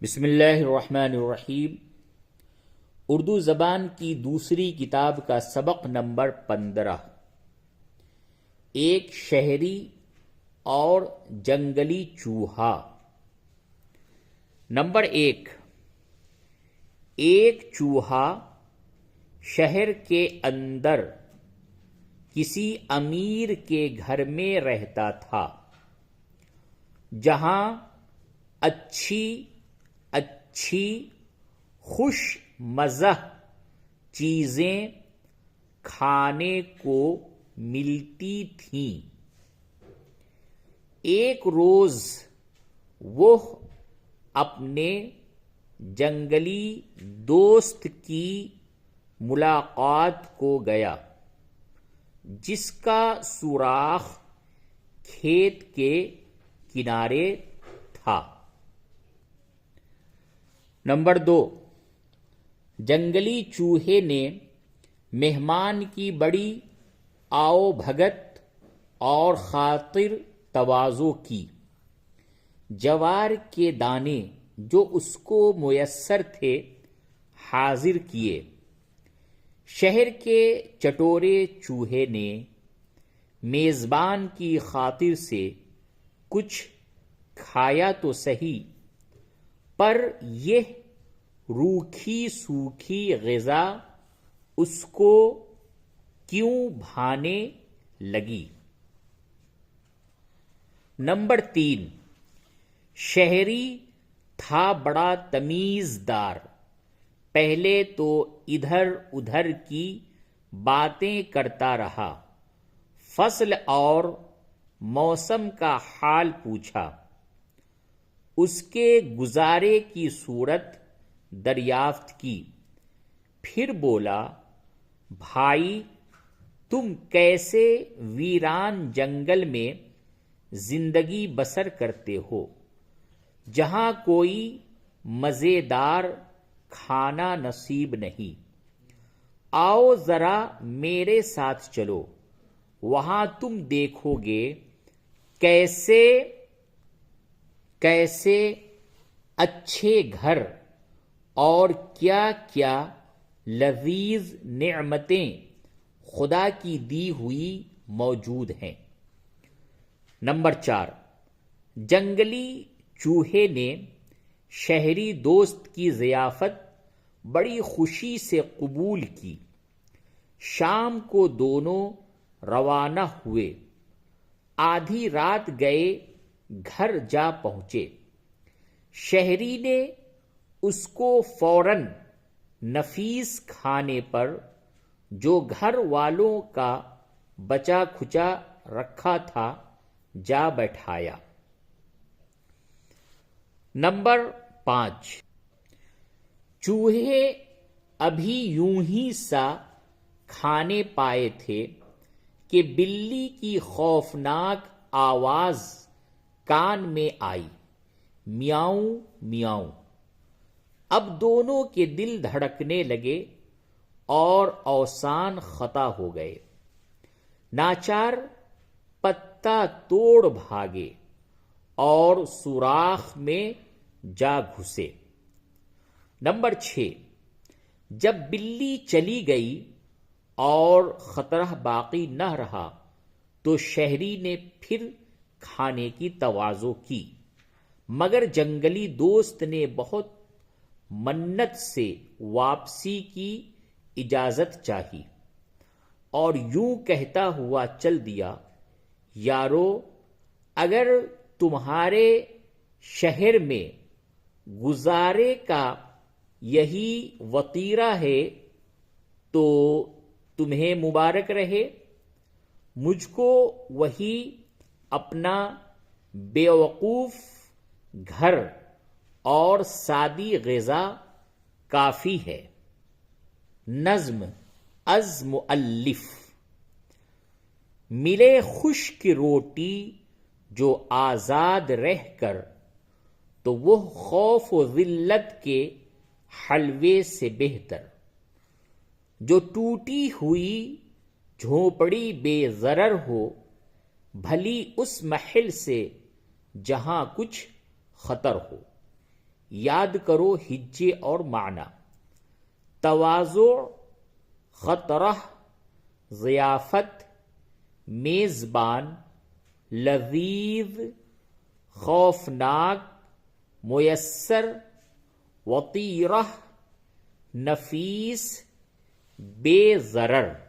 بسم اللہ الرحمن الرحیم۔ اردو زبان کی دوسری کتاب کا سبق نمبر 15۔ ایک شہری اور جنگلی چوہا۔ نمبر 1۔ ایک چوہا شہر کے اندر کسی امیر کے گھر میں رہتا تھا، جہاں اچھی خوش مزہ چیزیں کھانے کو ملتی تھیں۔ ایک روز وہ اپنے جنگلی دوست کی ملاقات کو گیا، جس کا سوراخ کھیت کے کنارے تھا۔ نمبر 2۔ جنگلی چوہے نے مہمان کی بڑی آؤ بھگت اور خاطر تواضع کی۔ جوار کے دانے جو اس کو میسر تھے حاضر کیے۔ شہر کے چٹورے چوہے نے میزبان کی خاطر سے کچھ کھایا تو صحیح، پر یہ روکھی سوکھی غذا اس کو کیوں بھانے لگی۔ نمبر 3۔ شہری تھا بڑا تمیزدار۔ پہلے تو ادھر ادھر کی باتیں کرتا رہا، فصل اور موسم کا حال پوچھا، اس کے گزارے کی صورت دریافت کی، پھر بولا، بھائی تم کیسے ویران جنگل میں زندگی بسر کرتے ہو، جہاں کوئی مزیدار کھانا نصیب نہیں؟ آؤ ذرا میرے ساتھ چلو، وہاں تم دیکھو گے کیسے اچھے گھر اور کیا کیا لذیذ نعمتیں خدا کی دی ہوئی موجود ہیں۔ نمبر 4۔ جنگلی چوہے نے شہری دوست کی ضیافت بڑی خوشی سے قبول کی۔ شام کو دونوں روانہ ہوئے، آدھی رات گئے گھر جا پہنچے۔ شہری نے اس کو فوراً نفیس کھانے پر جو گھر والوں کا بچا کھچا رکھا تھا جا بیٹھایا۔ نمبر 5۔ چوہے ابھی یوں ہی سا کھانے پائے تھے کہ بلی کی خوفناک آواز کان میں آئی، میاؤں میاؤں۔ اب دونوں کے دل دھڑکنے لگے اور اوسان خطا ہو گئے۔ ناچار پتا توڑ بھاگے اور سوراخ میں جا گھسے۔ نمبر 6۔ جب بلی چلی گئی اور خطرہ باقی نہ رہا تو شہری نے پھر کھانے کی تواضع کی، مگر جنگلی دوست نے بہت منت سے واپسی کی اجازت چاہی اور یوں کہتا ہوا چل دیا، یارو اگر تمہارے شہر میں گزارے کا یہی وتیرہ ہے تو تمہیں مبارک رہے، مجھ کو وہی اپنا بیوقوف گھر اور سادی غذا کافی ہے۔ نظم از مؤلف۔ ملے خشک روٹی جو آزاد رہ کر، تو وہ خوف و ذلت کے حلوے سے بہتر۔ جو ٹوٹی ہوئی جھونپڑی بے ضرر ہو، بھلی اس محل سے جہاں کچھ خطر ہو۔ یاد کرو ہجے اور معنی. تواضع، خطرہ، ضیافت، میزبان، لذیذ، خوفناک، میسر، وطیرہ، نفیس، بے ضرر.